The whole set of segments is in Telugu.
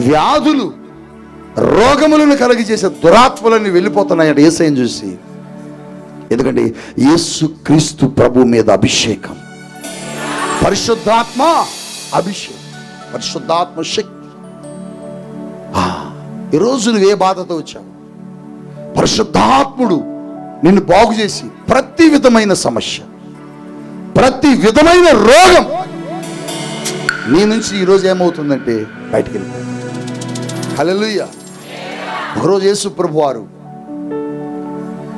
వ్యాధులు, రోగములను కలిగజేసే దురాత్మలన్నీ వెళ్ళిపోతున్నాయంట యేసయ్యను చూసి. ఎందుకంటే యేసుక్రీస్తు ప్రభు మీద అభిషేకం, పరిశుద్ధాత్మ అభిషేకం, పరిశుద్ధాత్మ శక్తి. ఈరోజు నువ్వు ఏ బాధతో వచ్చావు, పరిశుద్ధాత్ముడు నిన్ను బాగు చేసి ప్రతి విధమైన సమస్య, ప్రతి విధమైన రోగం నీ నుంచి ఈరోజు ఏమవుతుందంటే బయటికి వెళ్ళిపోయింది. హల్లెలూయా. ఒకరోజు యేసు ప్రభు వారు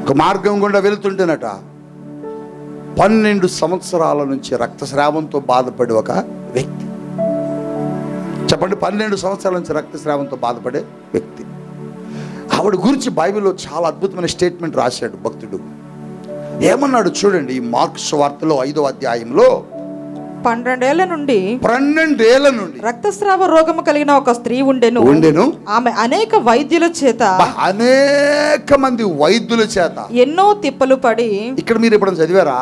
ఒక మార్గం గుండా వెళుతుంటేనట 12 సంవత్సరాల నుంచి రక్తస్రావంతో బాధపడే ఒక వ్యక్తి. చెప్పండి, 12 సంవత్సరాల నుంచి రక్తస్రావంతో బాధపడే వ్యక్తి. ఆవిడ గురించి బైబిల్లో చాలా అద్భుతమైన స్టేట్మెంట్ రాశాడు భక్తుడు. ఏమన్నాడు చూడండి, ఈ మార్కు సువార్తలో 5వ అధ్యాయంలో 12 ఏళ్ల నుండి రక్తస్రావ రోగము కలిగిన ఒక స్త్రీ ఉండెను. ఆమె అనేక వైద్యుల చేత, అనేక మంది వైద్యుల చేత ఎన్నో తిప్పలు పడి. ఇక్కడ మీరు ఎప్పుడైనా చదివారా?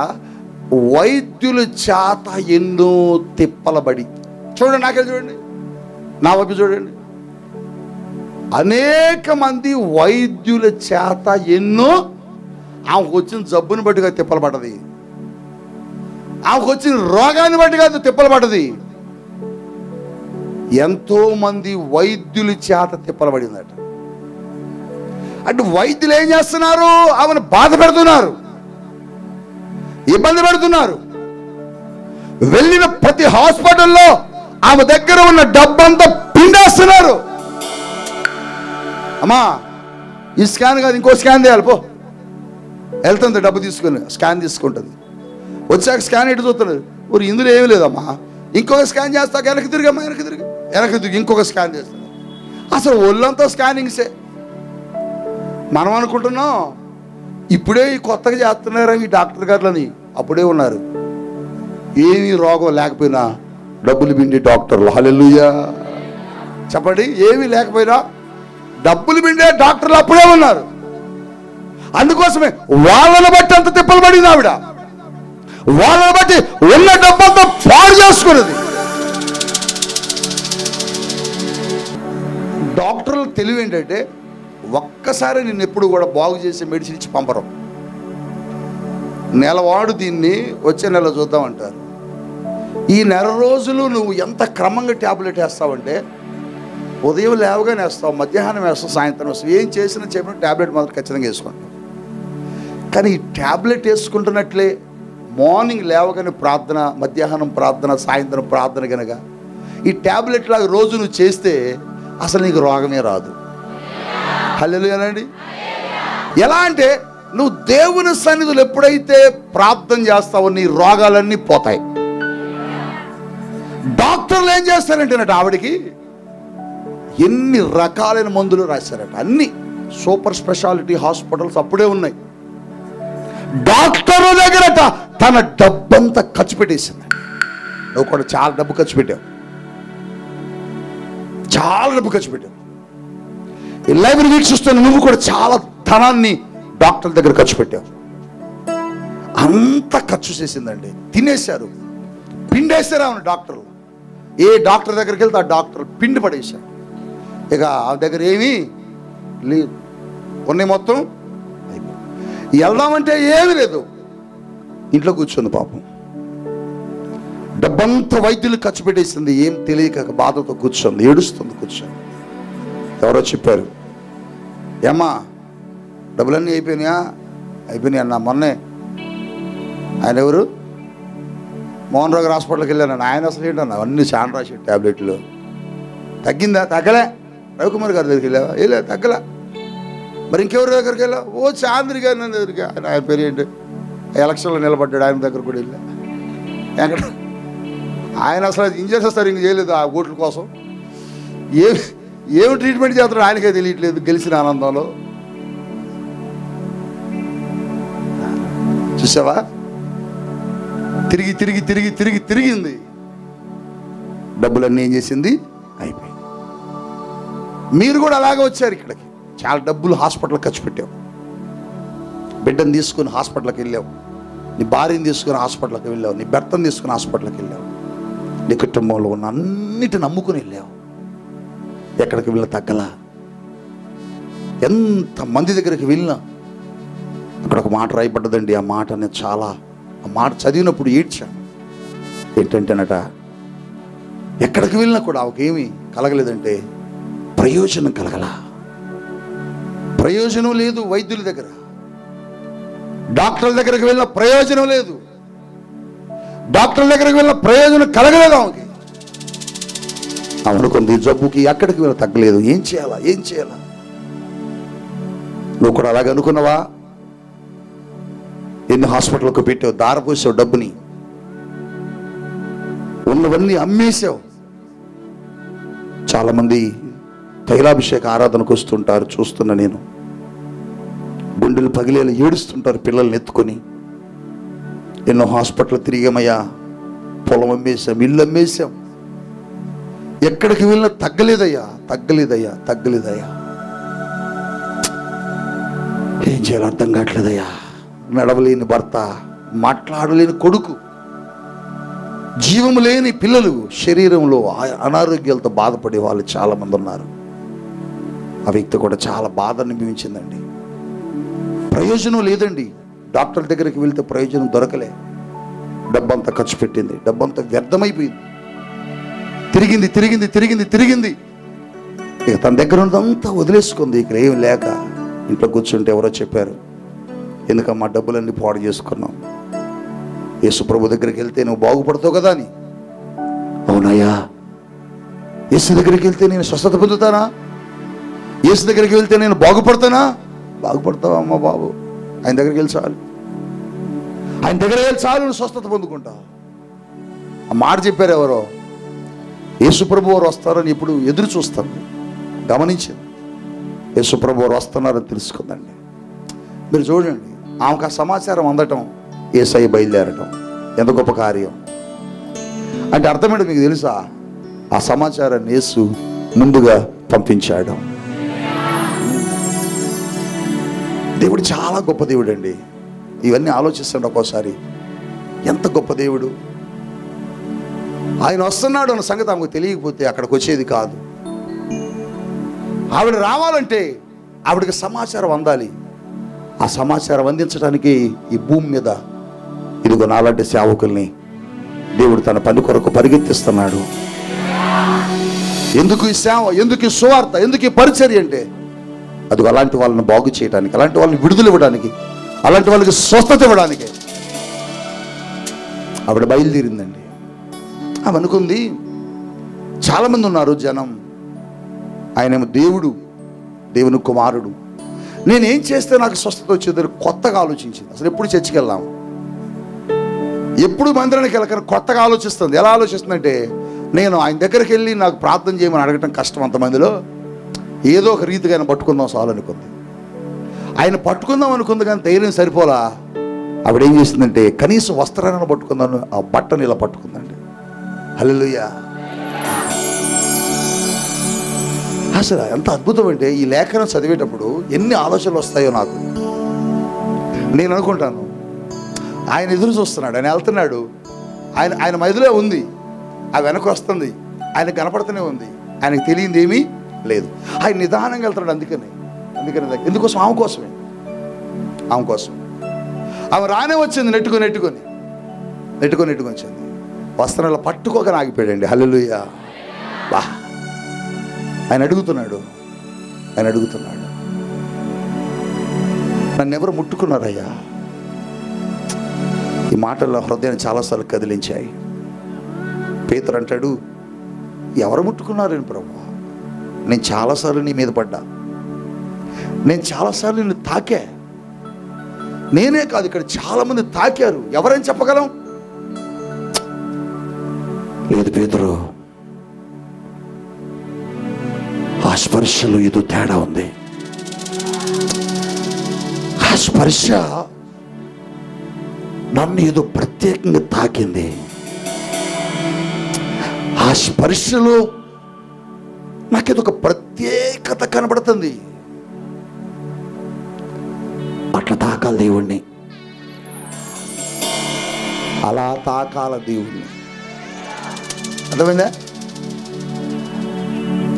వైద్యుల చేత ఎన్నో తిప్పలబడి. చూడండి, నాకెళ్ళి చూడండి, నా వైపు చూడండి. అనేక మంది వైద్యుల చేత ఎన్నో, ఆమెకు వచ్చిన జబ్బుని బట్టిగా తిప్పలు పడ్డది, ఆమెకు వచ్చిన రోగాన్ని బట్టి కాదు తిప్పలు పడ్డది, ఎంతో మంది వైద్యుల చేత తిప్పలు పడిందట. అంటే వైద్యులు ఏం చేస్తున్నారు? ఆమెను బాధ పెడుతున్నారు, ఇబ్బంది పెడుతున్నారు. వెళ్ళిన ప్రతి హాస్పిటల్లో ఆమె దగ్గర ఉన్న డబ్బంతా పిండేస్తున్నారు. అమ్మా, ఈ స్కాన్ కాదు, ఇంకో స్కాన్ చేయాలి, పో. వెళ్తుంది డబ్బు తీసుకొని, స్కాన్ తీసుకుంటుంది. వచ్చాక స్కాన్ ఎటు చూస్తున్నారు, ఊరు ఇందులో ఏమీ లేదమ్మా, ఇంకొక స్కాన్ చేస్తాక వెనక్కి తిరిగమ్మా, వెనక్కి తిరిగి ఇంకొక స్కాన్ చేస్తారు. అసలు ఒళ్ళంతా స్కానింగ్సే. మనం అనుకుంటున్నాం ఇప్పుడే ఈ కొత్తగా చేస్తున్నారా ఈ డాక్టర్ గారులని, అప్పుడే ఉన్నారు ఏమీ రోగం లేకపోయినా డబ్బులు పిండి డాక్టర్లు. హల్లెలూయా. చెప్పండి, ఏమీ లేకపోయినా డబ్బులు పిండే డాక్టర్లు అప్పుడే ఉన్నారు. అందుకోసమే వాళ్ళని బట్టి అంత తిప్పలు పడింది ఆవిడ, వాళ్ళని బట్టి ఉన్న డబ్బంతా పాడు చేసుకున్నది. డాక్టర్లు తెలివి ఏంటంటే ఒక్కసారి నిన్ను ఎప్పుడు కూడా బాగు చేసి మెడిసిన్ ఇచ్చి పంపరు. నెలవాడు దీన్ని వచ్చే నెల చూద్దామంటారు. ఈ నెల రోజులు నువ్వు ఎంత క్రమంగా ట్యాబ్లెట్ వేస్తావంటే, ఉదయం లేవగానే వేస్తావు, మధ్యాహ్నం వేస్తావు, సాయంత్రం వేస్తావు. ఏం చేసినా చెప్పిన ట్యాబ్లెట్ మాత్రం ఖచ్చితంగా వేసుకుంటావు. కానీ ఈ ట్యాబ్లెట్ వేసుకుంటున్నట్లే మార్నింగ్ లేవగానే ప్రార్థన, మధ్యాహ్నం ప్రార్థన, సాయంత్రం ప్రార్థన కనుక ఈ ట్యాబ్లెట్ లాగా రోజు నువ్వు చేస్తే అసలు నీకు రోగమే రాదు. హల్లెలూయా అండి. ఎలా అంటే నువ్వు దేవుని సన్నిధిలో ఎప్పుడైతే ప్రార్థన చేస్తావో నీ రోగాలన్నీ పోతాయి. డాక్టర్లు ఏం చేస్తారంటేనట, ఆవిడికి ఎన్ని రకాలైన మందులు రాశారట. అన్ని సూపర్ స్పెషాలిటీ హాస్పిటల్స్ అప్పుడే ఉన్నాయి. డాక్టర్ దగ్గరట తన డబ్బంతా ఖర్చు పెట్టేసింది. నువ్వు కూడా చాలా డబ్బు ఖర్చు పెట్టావు, చాలా డబ్బు ఖర్చు పెట్టావు. 11 వీక్స్ వస్తున్న నువ్వు కూడా చాలా ధనాన్ని డాక్టర్ దగ్గర ఖర్చు పెట్టావు. అంత ఖర్చు చేసిందండి. తినేశారు, పిండేశారు ఆమె డాక్టర్లు. ఏ డాక్టర్ దగ్గరికి వెళ్తే ఆ డాక్టర్ పిండి పడేశారు. ఇక ఆ దగ్గర ఏమీ లేదు, ఉన్నాయి మొత్తం. వెళ్దామంటే ఏమీ లేదు, ఇంట్లో కూర్చుంది పాపం. డబ్బంతా వైద్యులు ఖర్చు పెట్టేసింది, ఏం తెలియక బాధతో కూర్చొంది, ఏడుస్తుంది కూర్చొని. ఎవరో చెప్పారు, ఏమ్మా డబ్బులన్నీ అయిపోయినాయా? అయిపోయినాయి అన్న. మొన్నే ఆయన ఎవరు, మోహన్ రావు హాస్పిటల్కి వెళ్ళాను. ఆయన అసలు ఏంటన్నా అన్నీ చాలా రాశాడు ట్యాబ్లెట్లు. తగ్గిందా? తగ్గలే. రవికుమార్ గారి దగ్గరికి వెళ్ళావా? వెళ్ళా, తగ్గలే. మరి ఇంకెవరి దగ్గరికి వెళ్ళా? ఓ చాంద్రి గారి దగ్గరికి. ఆయన పేరు ఏంటి, ఎలక్షన్లో నిలబడ్డాడు, ఆయన దగ్గర కూడా వెళ్ళా. ఎక్కడ ఆయన అసలు ఇంజెక్షన్స్ సరిగ్గా చేయలేదు ఆ ఓట్ల కోసం. ఏమి ట్రీట్మెంట్ చేస్తాడు ఆయనకే తెలియట్లేదు గెలిచిన ఆనందంలో. చూసావా, తిరిగి తిరిగి తిరిగి తిరిగి తిరిగింది. డబ్బులన్నీ ఏం చేసింది? అయిపోయింది. మీరు కూడా అలాగే వచ్చారు ఇక్కడికి, చాలా డబ్బులు హాస్పిటల్ ఖర్చు పెట్టావు. బిడ్డను తీసుకుని హాస్పిటల్కి వెళ్ళావు, నీ భార్యను తీసుకుని హాస్పిటల్కి వెళ్ళావు, నీ భర్తను తీసుకుని హాస్పిటల్కి వెళ్ళావు, నీ కుటుంబంలో ఉన్న అన్నిటిని నమ్ముకుని వెళ్ళావు. ఎక్కడికి వెళ్ళినా తగ్గలా. ఎంత మంది దగ్గరికి వెళ్ళినా అక్కడ ఒక మాట రాయబడ్డదండి. ఆ మాట అనేది చాలా, ఆ మాట చదివినప్పుడు ఏడ్చాను. ఏంటంటేనట, ఎక్కడికి వెళ్ళినా కూడా ఆమెకేమి కలగలేదంటే ప్రయోజనం కలగల. ప్రయోజనం లేదు. వైద్యుల దగ్గర, డాక్టర్ల దగ్గరికి వెళ్ళిన ప్రయోజనం లేదు. డాక్టర్ల దగ్గరికి వెళ్ళిన ప్రయోజనం కలగలేదు ఆమెకి. అనుకుంది జబ్బుకి ఎక్కడికి వెళ్ళి తగ్గలేదు. ఏం చేయాలా, ఏం చేయాలా? నువ్వు కూడా అలాగే అనుకున్నావా? ఎన్ని హాస్పిటల్కి పెట్టావు, దారపోసావు, డబ్బుని ఉన్నవన్నీ అమ్మేశావు. చాలామంది తైలాభిషేక ఆరాధనకు వస్తుంటారు, చూస్తున్నా నేను. గుండెలు పగిలేలా ఏడుస్తుంటారు పిల్లల్ని ఎత్తుకొని. ఎన్నో హాస్పిటల్ తిరిగామయ్యా, పొలం అమ్మేశాం, ఇల్లు అమ్మేశాం, ఎక్కడికి వెళ్ళినా తగ్గలేదయ్యా, తగ్గలేదయ్యా, తగ్గలేదయ్యా. ఏం చేయాలో అర్థం కావట్లేదయ్యా. నడవలేని భర్త, మాట్లాడలేని కొడుకు, జీవము లేని పిల్లలు, శరీరంలో అనారోగ్యాలతో బాధపడే వాళ్ళు చాలామంది ఉన్నారు. ఆ వ్యక్తి కూడా చాలా బాధ అనుభవించిందండి. ప్రయోజనం లేదండి. డాక్టర్ దగ్గరికి వెళ్తే ప్రయోజనం దొరకలే. డబ్బంతా ఖర్చు పెట్టింది, డబ్బంతా వ్యర్థమైపోయింది. తిరిగింది తిరిగింది తిరిగింది తిరిగింది. ఇక తన దగ్గర ఉన్నదంతా వదిలేసుకుంది. ఇక్కడ ఏం లేక ఇంట్లో కూర్చుంటే ఎవరో చెప్పారు, ఎందుకమ్మా డబ్బులన్నీ పాడు చేసుకున్నావు, యేసు ప్రభు దగ్గరికి వెళ్తే నువ్వు బాగుపడతావు కదా అని. అవునయ్యా, యేసు దగ్గరికి వెళ్తే నేను స్వస్థత పొందుతానా? యేసు దగ్గరికి వెళ్తే నేను బాగుపడతానా? బాగుపడతావా అమ్మ బాబు, ఆయన దగ్గరికి వెళ్ళి చాలు, ఆయన దగ్గరికి వెళ్ళి చాలు, నువ్వు స్వస్థత పొందుకుంటావు. ఆ మాట చెప్పారు ఎవరో. యేసు ప్రభు వారు వస్తారని ఇప్పుడు ఎదురు చూస్తాను, గమనించింది. యేసు ప్రభు వారు వస్తున్నారని తెలుసుకుందండి. మీరు చూడండి, ఆమెకు ఆ సమాచారం అందటం, యేసయ్య బయలుదేరటం ఎంత గొప్ప కార్యం. అంటే అర్థమేంటో మీకు తెలుసా? ఆ సమాచారాన్ని యేసు ముందుగా పంపించాడు. దేవుడు చాలా గొప్ప దేవుడు అండి. ఇవన్నీ ఆలోచిస్తాడు ఒక్కోసారి, ఎంత గొప్ప దేవుడు. ఆయన వస్తున్నాడు అన్న సంగతి ఆమెకు తెలియకపోతే అక్కడికి వచ్చేది కాదు. ఆవిడ రావాలంటే ఆవిడకి సమాచారం అందాలి. ఆ సమాచారం అందించడానికి ఈ భూమి మీద ఇదిగో నాలాంటి సేవకుల్ని దేవుడు తన పని కొరకు పరిగెత్తిస్తున్నాడు. ఎందుకు ఈ సేవ, ఎందుకు ఈ సువార్త, ఎందుకు ఈ పరిచర్య అంటే అదిగో అలాంటి వాళ్ళని బాగు చేయడానికి, అలాంటి వాళ్ళని విడుదల ఇవ్వడానికి, అలాంటి వాళ్ళకి స్వస్థత ఇవ్వడానికి ఆవిడ బయలుదేరిందండి. ఆమె అనుకుంది, చాలామంది ఉన్నారు జనం, ఆయనేమో దేవుడు, దేవుని కుమారుడు, నేనేం చేస్తే నాకు స్వస్థత వచ్చేదని కొత్తగా ఆలోచించింది. అసలు ఎప్పుడు చర్చికి వెళ్దాము, ఎప్పుడు మందిరానికి వెళ్ళక కొత్తగా ఆలోచిస్తుంది. ఎలా ఆలోచిస్తుందంటే, నేను ఆయన దగ్గరికి వెళ్ళి నాకు ప్రార్థన చేయమని అడగటం కష్టం, అంతమందిలో ఏదో ఒక రీతిగా ఆయన పట్టుకుందాం చాలు అనుకుంది. ఆయన పట్టుకుందాం అనుకుంది కానీ ధైర్యం సరిపోలా. ఆవిడేం చేసిందంటే, కనీసం వస్త్రాన్ని పట్టుకుందాను, ఆ బట్టను ఇలా పట్టుకుందండి. హల్లెలూయా. అసలు ఎంత అద్భుతం అంటే, ఈ లేఖనం చదివేటప్పుడు ఎన్ని ఆలోచనలు వస్తాయో నాకు. నేను అనుకుంటాను, ఆయన ఎదురు చూస్తున్నాడు, ఆయన వెళ్తున్నాడు, ఆయన మైదులో ఉంది, ఆ వెనక వస్తుంది, ఆయన కనపడుతూనే ఉంది, ఆయనకు తెలియంది ఏమీ లేదు. ఆయన నిదానంగా వెళ్తున్నాడు. అందుకని ఎందుకోసం? ఆమె కోసమే, ఆమె కోసం. ఆమె రానే వచ్చింది, నెట్టుకొని వచ్చింది. వస్త్రాలు పట్టుకోక ఆగిపోయాడండి. హల్లెలూయా. బా, ఆయన అడుగుతున్నాడు, నన్ను ఎవరు ముట్టుకున్నారయ్యా? ఈ మాటల్లో హృదయాన్ని చాలాసార్లు కదిలించాయి. పేతురు అంటాడు, ఎవరు ముట్టుకున్నారని ప్రభువా? నేను చాలాసార్లు నీ మీద పడ్డా, నేను చాలాసార్లు నిన్ను తాకా. నేనే కాదు, ఇక్కడ చాలామంది తాకారు. ఎవరని చెప్పగలం? లేదు పేతురు, ఆ స్పర్శలో ఏదో తేడా ఉంది. ఆ స్పర్శ నన్ను ఏదో ప్రత్యేకంగా తాకింది. ఆ స్పర్శలో నాకేదో ఒక ప్రత్యేకత కనబడుతుంది. అట్లా తాకాలి దేవుణ్ణి, అలా తాకాల దేవుణ్ణి. అర్థమైందా?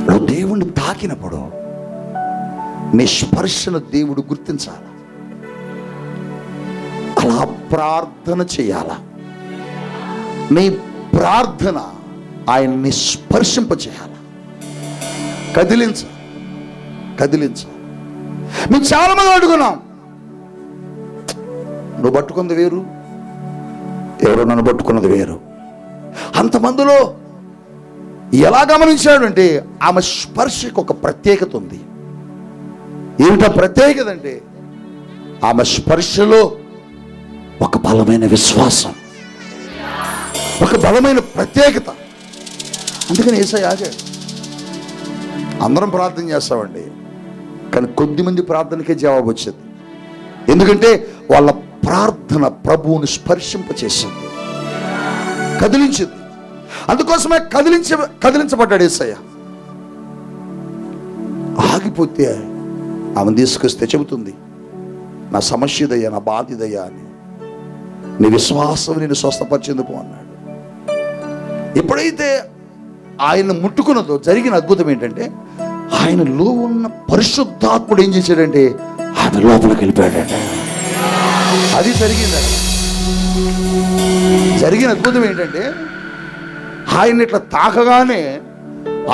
నువ్వు దేవుణ్ణి తాకినప్పుడు నీ స్పర్శను దేవుడు గుర్తించాలి. అలా ప్రార్థన చేయాలా. నీ ప్రార్థన ఆయన్ని స్పర్శింపచేయాలి, కదిలించాలి. మేము చాలా మంది అడుగున్నాం, నువ్వు పట్టుకున్నది వేరు, ఎవరో నన్ను పట్టుకున్నది వేరు. అంతమందిలో ఎలా గమనించాడంటే ఆమె స్పర్శకు ఒక ప్రత్యేకత ఉంది. ఏమిటా ప్రత్యేకత అంటే ఆమె స్పర్శలో ఒక బలమైన విశ్వాసం, ఒక బలమైన ప్రత్యేకత. అందుకని యేసయ్య ఆగాడు. అందరం ప్రార్థన చేస్తామండి, కానీ కొద్దిమంది ప్రార్థనకే జవాబు వచ్చేది. ఎందుకంటే వాళ్ళ ప్రార్థన ప్రభువుని స్పర్శింపచేసింది, కదిలించింది. అందుకోసమే కదిలించబడ్డాడు యేసయ్య. ఆగిపోతే ఆమెను తీసుకొస్తే చెబుతుంది, నా సమస్య ఇదయ్యా, నా బాధ ఇదయ్యా అని. నీ విశ్వాసం నేను స్వస్థపరిచేందుకు అన్నాడు. ఎప్పుడైతే ఆయన ముట్టుకున్నదో జరిగిన అద్భుతం ఏంటంటే, ఆయనలో ఉన్న పరిశుద్ధాత్ముడు ఏం చేశాడంటే ఆమె లోపలికి వెళ్ళిపోయాడట. అది జరిగిన అద్భుతం ఏంటంటే, ఆయన ఇట్లా తాకగానే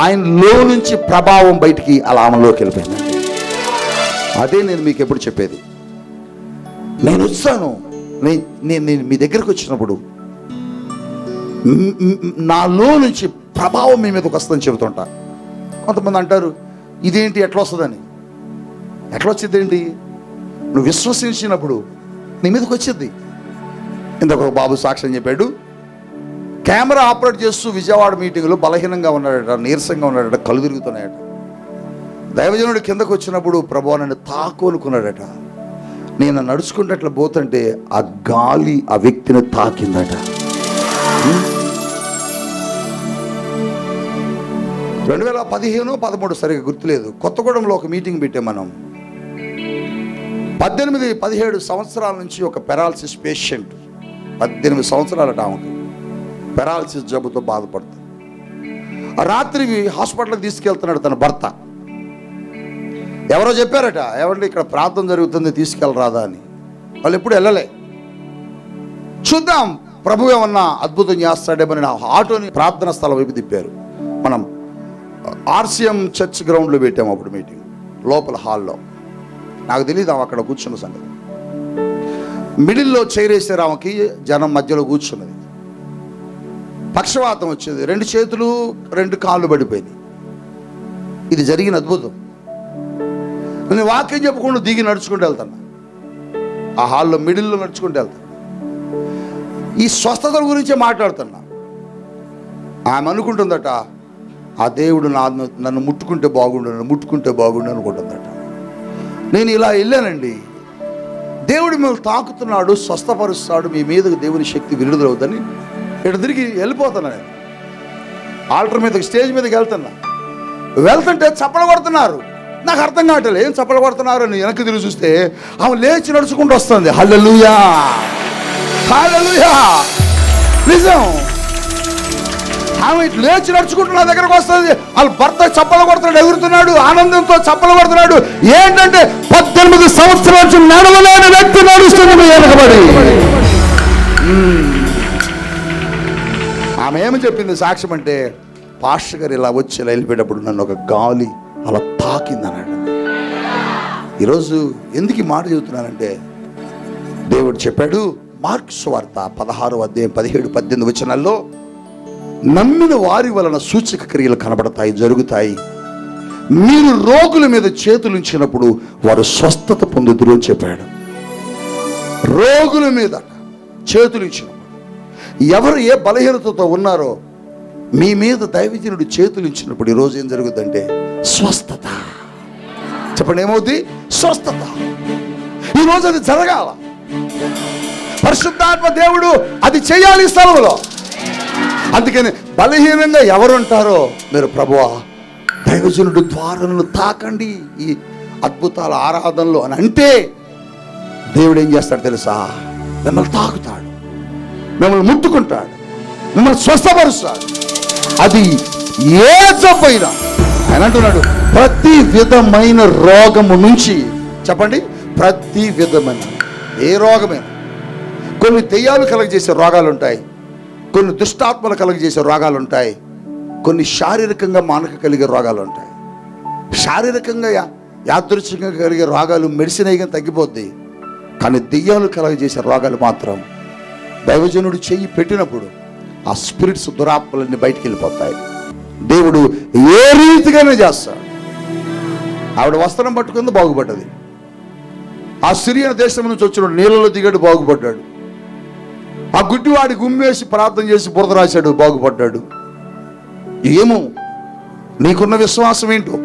ఆయనలో నుంచి ప్రభావం బయటికి అలా ఆమెలోకి వెళ్ళిపోయింది. అదే నేను మీకు ఎప్పుడు చెప్పేది, నేను వచ్చాను, నేను మీ దగ్గరకు వచ్చినప్పుడు నాలో నుంచి ప్రభావం మీ మీదకి వస్తుందని చెబుతుంటా. కొంతమంది అంటారు, ఇదేంటి ఎట్లా వస్తుందని. ఎట్లా వచ్చింది ఏంటి? నువ్వు విశ్వసించినప్పుడు నీ మీదకి వచ్చింది. ఇంకొక బాబు సాక్ష్యం చెప్పాడు, కెమెరా ఆపరేట్ చేస్తూ విజయవాడ మీటింగ్లో బలహీనంగా ఉన్నాడట, నీరసంగా ఉన్నాడట, కళ్ళు తిరుగుతున్నాయట. దైవజనుడు కిందకు వచ్చినప్పుడు ప్రభు నన్ను తాకు అనుకున్నాడట. నేను నడుచుకుంటే అట్లా పోతుంటే ఆ గాలి ఆ వ్యక్తిని తాకిందట. 2015-13 సరిగ్గా గుర్తులేదు, కొత్తగూడెంలో ఒక మీటింగ్ పెట్టాం మనం. 18-17 సంవత్సరాల నుంచి ఒక పెరాలసిస్ పేషెంట్, 18 సంవత్సరాలట ఆమెకి పెరాలసిస్ జబ్బుతో బాధపడుతుంది. రాత్రి హాస్పిటల్కి తీసుకెళ్తున్నాడు తన భర్త. ఎవరో చెప్పారట, ఏమంటే ఇక్కడ ప్రార్థన జరుగుతుంది తీసుకెళ్ళరాదా అని. వాళ్ళు ఎప్పుడు వెళ్ళలే. చూద్దాం ప్రభు ఏమన్నా అద్భుతం చేస్తాడేమని ఆటోని ప్రార్థన స్థలం వైపు తిప్పారు. మనం RCM చర్చ్ గ్రౌండ్లో పెట్టాము అప్పుడు మీటింగ్, లోపల హాల్లో. నాకు తెలియదు ఆమె అక్కడ కూర్చున్న సంగతి. మిడిల్లో చైర్ వేసారు ఆమెకి, జనం మధ్యలో కూర్చున్నది. పక్షవాతం వచ్చేది, 2 చేతులు 2 కాళ్ళు పడిపోయింది. ఇది జరిగిన అద్భుతం. నేను వాక్యం చెప్పకుండా దిగి నడుచుకుంటూ వెళ్తాను, ఆ హాల్లో మిడిల్లో నడుచుకుంటూ వెళ్తాను. ఈ స్వస్థతల గురించే మాట్లాడుతున్నా. ఆమె అనుకుంటుందట, ఆ దేవుడు నన్ను ముట్టుకుంటే బాగుండు అనుకుంటుందట. నేను ఇలా వెళ్ళానండి, దేవుడు మిమ్మల్ని తాకుతున్నాడు, స్వస్థపరుస్తాడు, మీ మీదకు దేవుని శక్తి విడుదలవుతుందని ఇక్కడ తిరిగి వెళ్ళిపోతున్నా. నేను ఆల్టర్ మీదకి, స్టేజ్ మీదకి వెళ్తుంటే చప్పలు కొడుతున్నారు. నాకు అర్థం కావట్లేదు ఏం చప్పలు కొడుతున్నారు అని. వెనక్కి తిరిగి చూస్తే ఆమె లేచి నడుచుకుంటూ వస్తుంది. హల్లెలూయా, హల్లెలూయా. నిజం, ఆమె ఇట్లా లేచి నడుచుకుంటూ నా దగ్గరకు వస్తుంది. వాళ్ళ భర్త చప్పలు కొడుతున్నాడు, ఎగురుతున్నాడు, ఆనందంతో చప్పలు కొడుతున్నాడు. ఏంటంటే 18 సంవత్సరాల నుంచి నడవలేని వ్యక్తి నడుస్తుంది వెనకబడి. ఆమె ఏమి చెప్పింది సాక్ష్యం అంటే, పాస్టర్ గారు ఇలా వచ్చి ఇలా వెళ్ళిపోయేటప్పుడు నన్ను ఒక గాలి అలా తాకింది అన్నాడు. ఈరోజు ఎందుకు ఈ మాట చెబుతున్నానంటే, దేవుడు చెప్పాడు మార్కు సువార్త 16-17-18 వచనాల్లో, నమ్మిన వారి వలన సూచక క్రియలు కనబడతాయి, జరుగుతాయి. మీరు రోగుల మీద చేతులు ఉంచినప్పుడు వారు స్వస్థత పొందుదురు అని చెప్పాడు. రోగుల మీద చేతులు ఇచ్చినప్పుడు, ఎవరు ఏ బలహీనతతో ఉన్నారో మీ మీద దైవజనుడు చేతులు ఇచ్చినప్పుడు ఈరోజు ఏం జరుగుతుందంటే స్వస్థత. చెప్పండి, ఏమవుతుంది? స్వస్థత. ఈరోజు అది జరగాల. పరిశుద్ధాత్మ దేవుడు అది చేయాలి ఈ స్థలంలో. అందుకని బలహీనంగా ఎవరుంటారో మీరు ప్రభువా దైవజనుడు ద్వారాలను తాకండి ఈ అద్భుతాల ఆరాధనలో అని అంటే, దేవుడు ఏం చేస్తాడు తెలుసా? మిమ్మల్ని తాకుతాడు, మిమ్మల్ని ముట్టుకుంటాడు, మిమ్మల్ని స్వస్థపరుస్తాడు. అది ఏ జబ్బైనా ఆయన అంటున్నాడు ప్రతి విధమైన రోగము నుంచి, చెప్పండి, ప్రతి విధమైన, ఏ రోగమైన. కొన్ని దెయ్యాలు కలగజేసే రోగాలు ఉంటాయి, కొన్ని దుష్టాత్మలు కలగజేసే రోగాలు ఉంటాయి, కొన్ని శారీరకంగా మానక కలిగే రోగాలు ఉంటాయి. శారీరకంగా యాదృచ్ఛికంగా కలిగే రోగాలు మెడిసిన్ అయ్యి తగ్గిపోద్ది. కానీ దెయ్యాలు కలగజేసే రోగాలు మాత్రం దైవజనుడు చెయ్యి పెట్టినప్పుడు ఆ స్పిరిట్స్, దురాత్మలన్నీ బయటికి వెళ్ళిపోతాయి. దేవుడు ఏ రీతిగానే చేస్తాడు. ఆవిడ వస్త్రం పట్టుకుంది, బాగుపడ్డది. ఆ సిరియా దేశం నుంచి వచ్చిన నీళ్ళలో దిగాడు, బాగుపడ్డాడు. ఆ గుడ్డివాడి గుమ్మేసి ప్రార్థన చేసి బురద రాశాడు, బాగుపడ్డాడు. ఏమో నీకున్న విశ్వాసం ఏంటో,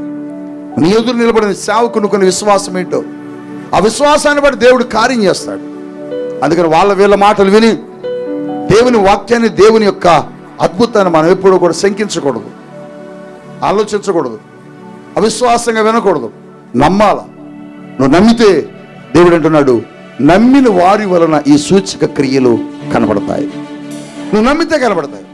నీ ఎదురు నిలబడిన సేవకునుకున్న విశ్వాసం ఏంటో, ఆ విశ్వాసాన్ని బట్టి దేవుడు కార్యం చేస్తాడు. అందుకని వీళ్ళ మాటలు విని దేవుని వాక్యాన్ని, దేవుని యొక్క అద్భుతాన్ని మనం ఎప్పుడూ కూడా శంకించకూడదు, ఆలోచించకూడదు, అవిశ్వాసంగా వినకూడదు. నమ్మాల. నువ్వు నమ్మితే దేవుడు అంటున్నాడు, నమ్మిన వారి వలన ఈ సూచక క్రియలు కనబడతాయి. నువ్వు నమ్మితే కనబడతాయి.